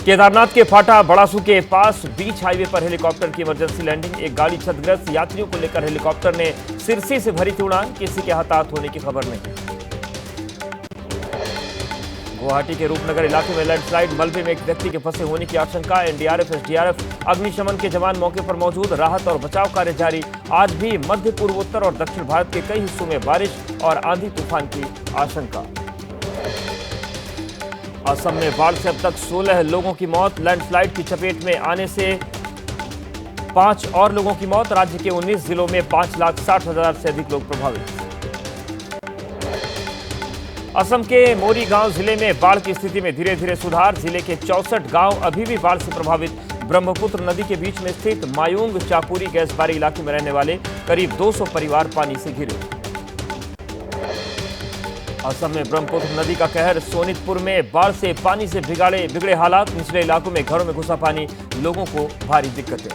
केदारनाथ के फाटा बड़ासू के पास बीच हाईवे पर हेलीकॉप्टर की इमरजेंसी लैंडिंग। एक गाड़ी क्षतिग्रस्त, यात्रियों को लेकर हेलीकॉप्टर ने सिरसी से भरी थी उड़ान। किसी के हताहत होने की खबर नहीं। गुवाहाटी के रूपनगर इलाके में लैंडस्लाइड, मलबे में एक व्यक्ति के फंसे होने की आशंका। एनडीआरएफ, एसडीआरएफ, अग्निशमन के जवान मौके पर मौजूद। राहत और बचाव कार्य जारी। आज भी मध्य पूर्वोत्तर और दक्षिण भारत के कई हिस्सों में बारिश और आंधी तूफान की आशंका। असम में बाढ़ से अब तक 16 लोगों की मौत। लैंडस्लाइड की चपेट में आने से 5 और लोगों की मौत। राज्य के 19 जिलों में 5,60,000 से अधिक लोग प्रभावित। असम के मोरी गांव जिले में बाढ़ की स्थिति में धीरे धीरे सुधार। जिले के 64 गांव अभी भी बाढ़ से प्रभावित। ब्रह्मपुत्र नदी के बीच में स्थित मायूंग चापुरी गैसबारी इलाके में रहने वाले करीब 200 परिवार पानी से घिरे। असम में ब्रह्मपुत्र नदी का कहर। सोनितपुर में बाढ़ से पानी से बिगड़े हालात। निचले इलाकों में घरों में घुसा पानी, लोगों को भारी दिक्कतें।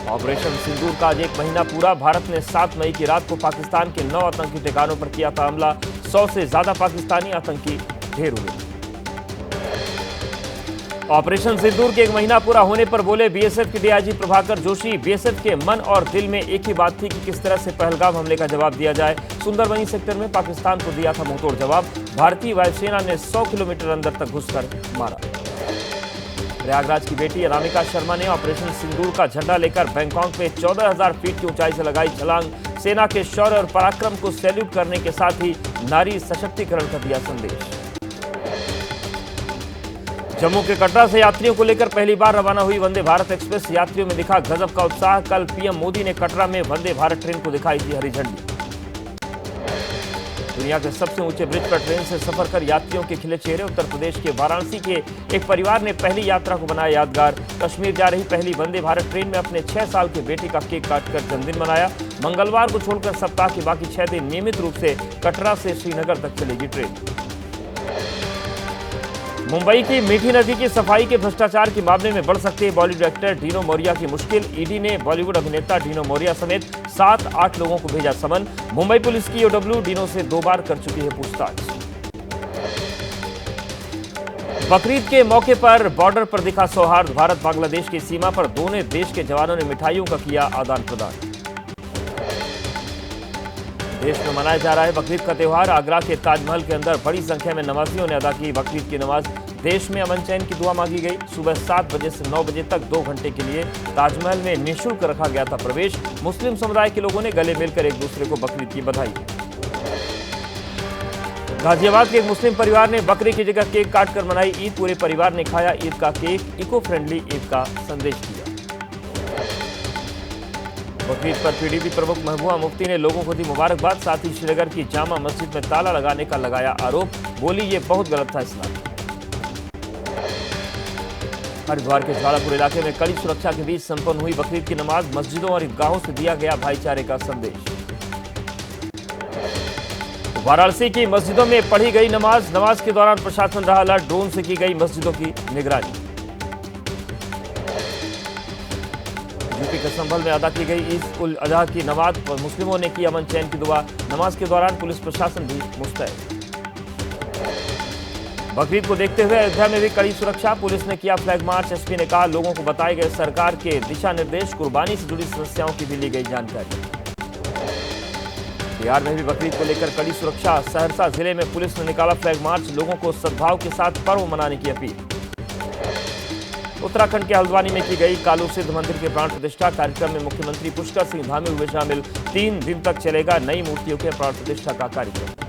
ऑपरेशन सिंदूर का आज 1 महीना पूरा। भारत ने 7 मई की रात को पाकिस्तान के 9 आतंकी ठिकानों पर किया था हमला। 100 से ज्यादा पाकिस्तानी आतंकी ढेर हुए। ऑपरेशन सिंदूर के 1 महीना पूरा होने पर बोले बीएसएफ के डीआईजी प्रभाकर जोशी। बीएसएफ के मन और दिल में एक ही बात थी कि किस तरह से पहलगाम हमले का जवाब दिया जाए। सुंदरबनी सेक्टर में पाकिस्तान को दिया था मुंहतोड़ जवाब। भारतीय वायुसेना ने 100 किलोमीटर अंदर तक घुसकर मारा। प्रयागराज की बेटी अनामिका शर्मा ने ऑपरेशन सिंदूर का झंडा लेकर बैंकॉक में 14,000 फीट की ऊंचाई से लगाई छलांग। सेना के शौर्य और पराक्रम को सैल्यूट करने के साथ ही नारी सशक्तिकरण का दिया संदेश। जम्मू के कटरा से यात्रियों को लेकर पहली बार रवाना हुई वंदे भारत एक्सप्रेस। यात्रियों में दिखा गजब का उत्साह। कल पीएम मोदी ने कटरा में वंदे भारत ट्रेन को दिखाई थी हरी झंडी। दुनिया के सबसे ऊंचे ब्रिज पर ट्रेन से सफर कर यात्रियों के खिले चेहरे। उत्तर प्रदेश के वाराणसी के एक परिवार ने पहली यात्रा को बनाया यादगार। कश्मीर जा रही पहली वंदे भारत ट्रेन में अपने 6 साल के बेटे का केक काटकर जन्मदिन मनाया। मंगलवार को छोड़कर सप्ताह के बाकी 6 दिन नियमित रूप से कटरा से श्रीनगर तक चलेगी ट्रेन। मुंबई की मीठी नदी की सफाई के भ्रष्टाचार के मामले में बढ़ सकती है बॉलीवुड एक्टर डीनो मोरिया की मुश्किल। ईडी ने बॉलीवुड अभिनेता डीनो मोरिया समेत 7-8 लोगों को भेजा समन। मुंबई पुलिस की ईओडब्ल्यू डीनो से 2 बार कर चुकी है पूछताछ। बकरीद के मौके पर बॉर्डर पर दिखा सौहार्द। भारत बांग्लादेश की सीमा पर दोनों देश के जवानों ने मिठाइयों का किया आदान प्रदान। देश में मनाया जा रहा है बकरीद का त्योहार। आगरा के ताजमहल के अंदर बड़ी संख्या में नमाजियों ने अदा की बकरीद की नमाज। देश में अमन चैन की दुआ मांगी गई। सुबह 7 बजे से 9 बजे तक 2 घंटे के लिए ताजमहल में निःशुल्क रखा गया था प्रवेश। मुस्लिम समुदाय के लोगों ने गले मिलकर एक दूसरे को बकरीद की बधाई दी। गाजियाबाद के एक मुस्लिम परिवार ने बकरे की जगह केक काटकर मनाई ईद। पूरे परिवार ने खाया ईद का केक। इको फ्रेंडली ईद का संदेश दिया। बकरीद पर पीडीपी प्रमुख महबूबा मुफ्ती ने लोगों को दी मुबारकबाद। साथ ही श्रीनगर की जामा मस्जिद में ताला लगाने का लगाया आरोप। बोली ये बहुत गलत था इस्लाम। हरिद्वार के ज्वालापुर इलाके में कड़ी सुरक्षा के बीच संपन्न हुई बकरीद की नमाज। मस्जिदों और ईदगाहों से दिया गया भाईचारे का संदेश। वाराणसी की मस्जिदों में पढ़ी गई नमाज। नमाज के दौरान प्रशासन रहा अलर्ट। ड्रोन से की गई मस्जिदों की निगरानी। यूपी के संभल में अदा की गई ईद उल अजहा की नमाज। मुस्लिमों ने की अमन चैन की दुआ। नमाज के दौरान पुलिस प्रशासन भी मुस्तैद। बकरीद को देखते हुए अयोध्या में भी कड़ी सुरक्षा। पुलिस ने किया फ्लैग मार्च। एसपी ने कहा लोगों को बताए गए सरकार के दिशा निर्देश। कुर्बानी से जुड़ी समस्याओं की भी ली गई जानकारी। बिहार में भी बकरीद को लेकर कड़ी सुरक्षा। सहरसा जिले में पुलिस ने निकाला फ्लैग मार्च। लोगों को सद्भाव के साथ पर्व मनाने की अपील। उत्तराखंड के हल्द्वानी में की गई कालू सिद्ध मंदिर के प्राण प्रतिष्ठा। कार्यक्रम में मुख्यमंत्री पुष्कर सिंह धामी हुए शामिल। 3 दिन तक चलेगा नई मूर्तियों के प्राण प्रतिष्ठा का कार्यक्रम।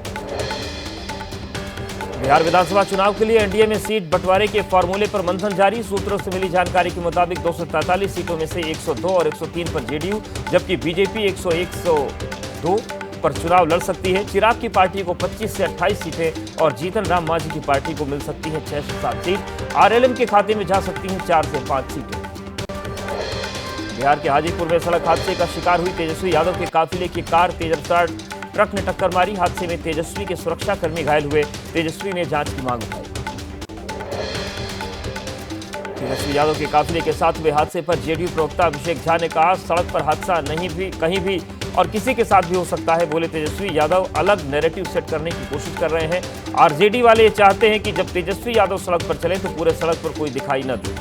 बिहार विधानसभा चुनाव के लिए एनडीए में सीट बंटवारे के फॉर्मूले पर मंथन जारी। सूत्रों से मिली जानकारी के मुताबिक 243 सीटों में से 102 और 103 पर जेडीयू, जबकि बीजेपी 101-102 पर चुनाव लड़ सकती है। चिराग की पार्टी को 25 से 28 सीटें और जीतन राम मांझी की पार्टी को मिल सकती है 6 से 7 सीट। आरएलएम के खाते में जा सकती हैं 4 से 5 सीटें। बिहार के हाजीपुर में सड़क हादसे का शिकार हुई तेजस्वी यादव के काफिले की कार तेज रफ्तार ट्रक ने टक्कर मारी। हादसे में तेजस्वी के सुरक्षाकर्मी घायल हुए। तेजस्वी ने जांच की मांग उठाई। तेजस्वी यादव के काफिले के साथ हुए हादसे पर जेडीयू प्रवक्ता अभिषेक झा ने कहा सड़क पर हादसा नहीं भी कहीं भी और किसी के साथ भी हो सकता है। बोले तेजस्वी यादव अलग नैरेटिव सेट करने की कोशिश कर रहे हैं। आरजेडी वाले ये चाहते हैं कि जब तेजस्वी यादव सड़क पर चले तो पूरे सड़क पर कोई दिखाई न दे।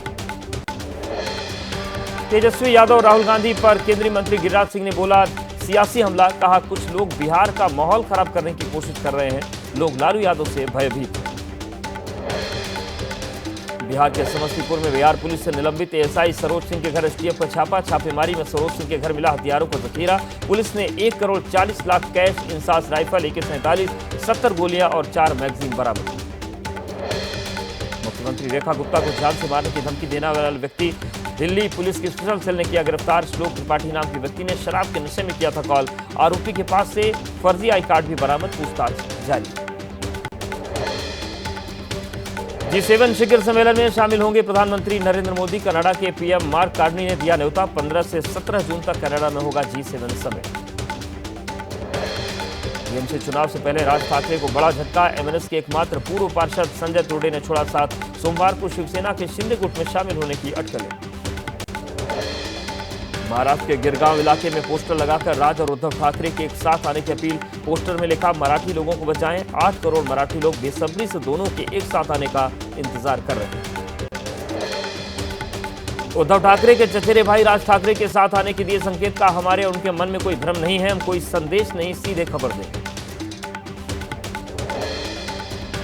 तेजस्वी यादव राहुल गांधी पर केंद्रीय मंत्री गिरिराज सिंह ने बोला सियासी हमला, कहा कुछ लोग बिहार का माहौल खराब करने की कोशिश कर रहे हैं, लोग लालू यादव से भयभीत हैं। बिहार के समस्तीपुर में बिहार पुलिस से निलंबित एएसआई सरोज सिंह के घर एसटीएफ का छापा। छापेमारी में सरोज सिंह के घर मिला हथियारों का जखीरा। पुलिस ने 1 crore 40 lakh cash, INSAS rifle AK-47, 70 गोलियां और 4 मैगजीन बरामद। मुख्यमंत्री रेखा गुप्ता को जान से मारने की धमकी देने वाला व्यक्ति दिल्ली पुलिस की स्पेशल सेल ने किया गिरफ्तार। श्लोक त्रिपाठी नाम के व्यक्ति ने शराब के नशे में किया था कॉल। आरोपी के पास से फर्जी आई कार्ड भी बरामद, पूछताछ जारी। G7 शिखर सम्मेलन में शामिल होंगे प्रधानमंत्री नरेंद्र मोदी। कनाडा के पीएम मार्क कार्नी ने दिया न्योता। 15 से 17 जून तक कनाडा में होगा G7 समिट। टीएमसी चुनाव से पहले राज ठाकरे को बड़ा झटका। एमएनएस के एकमात्र पूर्व पार्षद संजय तुर्डे ने छोड़ा साथ। सोमवार को शिवसेना के शिंदे गुट में शामिल होने की अटकलें। महाराष्ट्र के गिरगांव इलाके में पोस्टर लगाकर राज और उद्धव ठाकरे के एक साथ आने की अपील। पोस्टर में लिखा मराठी लोगों को बचाएं। 8 करोड़ मराठी लोग बेसब्री से दोनों के एक साथ आने का इंतजार कर रहे हैं। उद्धव ठाकरे के चचेरे भाई राज ठाकरे के साथ आने के दिए संकेत, का हमारे और उनके मन में कोई भ्रम नहीं है, हम कोई संदेश नहीं सीधे खबर दें।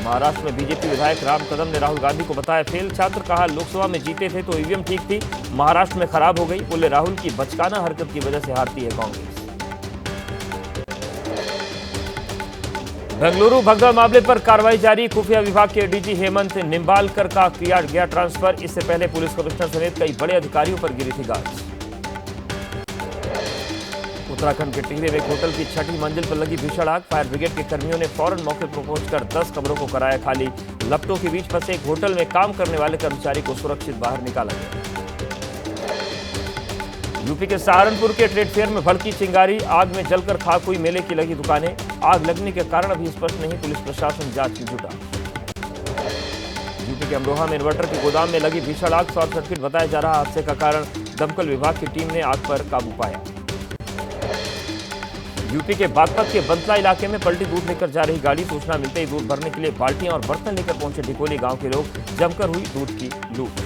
महाराष्ट्र में बीजेपी विधायक राम कदम ने राहुल गांधी को बताया फेल। छात्र, कहा लोकसभा में जीते थे तो ईवीएम ठीक थी, महाराष्ट्र में खराब हो गई। बोले राहुल की बचकाना हरकत की वजह से हारती है कांग्रेस। बेंगलुरु भगदड़ मामले पर कार्रवाई जारी। खुफिया विभाग के डीजी हेमंत निम्बालकर का किया गया ट्रांसफर। इससे पहले पुलिस कमिश्नर समेत कई बड़े अधिकारियों पर गिरी थी गाज। उत्तराखंड के टिहरी में एक होटल की 6ठी मंजिल पर लगी भीषण आग। फायर ब्रिगेड के कर्मियों ने फौरन मौके पर पहुंचकर 10 कमरों को कराया खाली। लपटों के बीच फंसे एक होटल में काम करने वाले कर्मचारी को सुरक्षित बाहर निकाला गया। यूपी के सहारनपुर के ट्रेड फेयर में भड़की चिंगारी। आग में जलकर खाक हुई मेले की लगी दुकानें। आग लगने के कारण अभी स्पष्ट नहीं, पुलिस प्रशासन जांच में जुटा। यूपी के अमरोहा में इन्वर्टर के गोदाम में लगी भीषण आग। शॉर्ट सर्किट बताया जा रहा हादसे का कारण। दमकल विभाग की टीम ने आग पर काबू पाया। यूपी के बागपत के बंतला इलाके में पलटी दूध लेकर जा रही गाड़ी। सूचना मिलते ही दूध भरने के लिए बाल्टियां और बर्तन लेकर पहुंचे ढिकोली गांव के लोग। जमकर हुई दूध की लूट।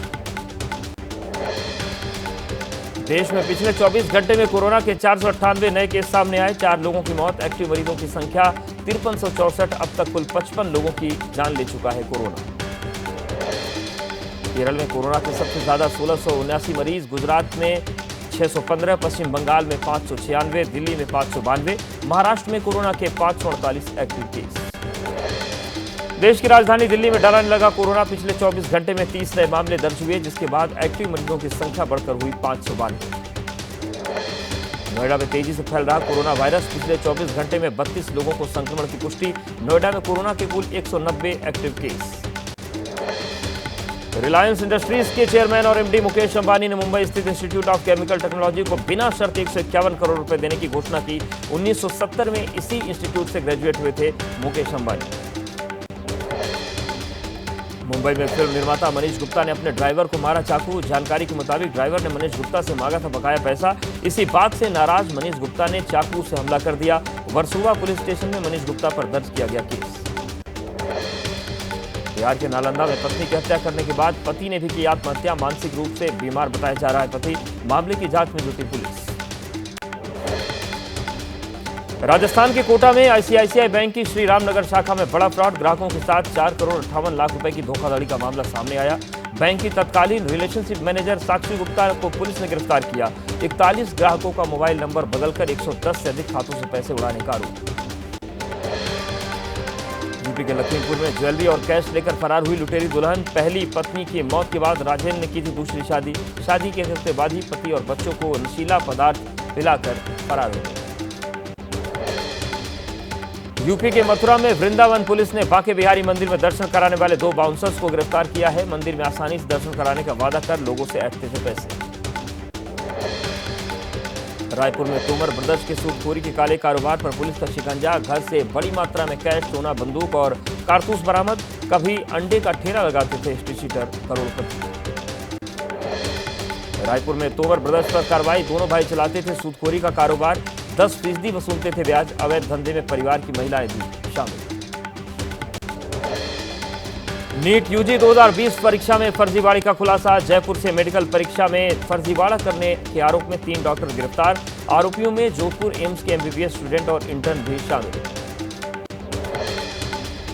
देश में पिछले 24 घंटे में कोरोना के 498 नए केस सामने आए। 4 लोगों की मौत। एक्टिव मरीजों की संख्या 5364। अब तक कुल 55 लोगों की जान ले चुका है कोरोना। केरल में कोरोना के सबसे ज्यादा 1679 मरीज। गुजरात में 615, पश्चिम बंगाल में 596, दिल्ली में 592, महाराष्ट्र में कोरोना के 548 एक्टिव केस। देश की राजधानी दिल्ली में डराने लगा कोरोना। पिछले 24 घंटे में 30 नए मामले दर्ज हुए, जिसके बाद एक्टिव मरीजों की संख्या बढ़कर हुई 592। नोएडा में तेजी से फैल रहा कोरोना वायरस। पिछले 24 घंटे में 32 लोगों को संक्रमण की पुष्टि। नोएडा में कोरोना के कुल 190 एक्टिव केस। रिलायंस इंडस्ट्रीज के चेयरमैन और एमडी मुकेश अंबानी ने मुंबई स्थित इंस्टीट्यूट ऑफ केमिकल टेक्नोलॉजी को बिना शर्त 151 करोड़ रुपए देने की घोषणा की। 1970 में इसी इंस्टीट्यूट से ग्रेजुएट हुए थे मुकेश अंबानी। मुंबई में फिल्म निर्माता मनीष गुप्ता ने अपने ड्राइवर को मारा चाकू। जानकारी के मुताबिक ड्राइवर ने मनीष गुप्ता से मांगा था बकाया पैसा। इसी बात से नाराज मनीष गुप्ता ने चाकू से हमला कर दिया। वर्सोवा पुलिस स्टेशन में मनीष गुप्ता पर दर्ज किया गया केस। बिहार के नालंदा में पत्नी की हत्या करने के बाद पति ने भी की आत्महत्या। मानसिक रूप से बीमार बताया जा रहा है पति। मामले की जांच में जुटी पुलिस। राजस्थान के कोटा में आईसीआईसीआई बैंक की श्री रामनगर शाखा में बड़ा फ्रॉड। ग्राहकों के साथ 4 करोड़ 58 लाख रुपए की धोखाधड़ी का मामला सामने आया। बैंक की तत्कालीन रिलेशनशिप मैनेजर साक्षी गुप्ता को पुलिस ने गिरफ्तार किया। 41 ग्राहकों का मोबाइल नंबर बदलकर 110 से अधिक खातों से पैसे उड़ाने का आरोप। यूपी के लखीमपुर में ज्वेलरी और कैश लेकर फरार हुई लुटेरी दुल्हन। पहली पत्नी की मौत के बाद राजेंद्र ने की थी दूसरी शादी। शादी के हफ्ते बाद ही पति और बच्चों को नशीला पदार्थ पिलाकर फरार हो गई। यूपी के मथुरा में वृंदावन पुलिस ने बांके बिहारी मंदिर में दर्शन कराने वाले 2 बाउंसर्स को गिरफ्तार किया है। मंदिर में आसानी से दर्शन कराने का वादा कर लोगों से ऐंठते थे पैसे। रायपुर में तोमर ब्रदर्स के सूटखोरी के काले कारोबार पर पुलिस का शिकंजा। घर से बड़ी मात्रा में कैश, सोना, बंदूक और कारतूस बरामद। कभी अंडे का ठेला लगाते थे हिस्ट्री शीटर करोड़पति। रायपुर में तोमर ब्रदर्स पर कार्रवाई। दोनों भाई चलाते थे सूटखोरी का कारोबार। 10% वसूलते थे ब्याज। अवैध धंधे में परिवार की महिलाएं भी शामिल। नीट यूजी 2020 परीक्षा में फर्जीवाड़े का खुलासा। जयपुर से मेडिकल परीक्षा में फर्जीवाड़ा करने के आरोप में 3 डॉक्टर गिरफ्तार। आरोपियों में जोधपुर एम्स के एमबीबीएस स्टूडेंट और इंटर्न भी शामिल।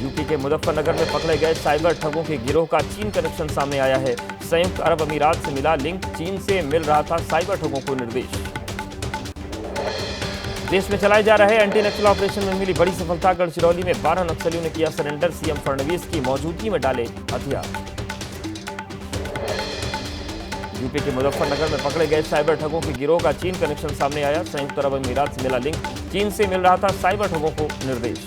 यूपी के मुजफ्फरनगर में पकड़े गए साइबर ठगों के गिरोह का चीन कनेक्शन सामने आया है। संयुक्त अरब अमीरात से मिला लिंक, चीन से मिल रहा था साइबर ठगों को निर्देश। देश में चलाए जा रहे एंटी नक्सल ऑपरेशन में मिली बड़ी सफलता। गढ़चिरौली में 12 नक्सलियों ने किया सरेंडर। सीएम फडणवीस की मौजूदगी में डाले हथियार। यूपी के मुजफ्फरनगर में पकड़े गए साइबर ठगों के गिरोह का चीन कनेक्शन सामने आया। संयुक्त अरब अमीरात से मिला लिंक, चीन से मिल रहा था साइबर ठगों को निर्देश।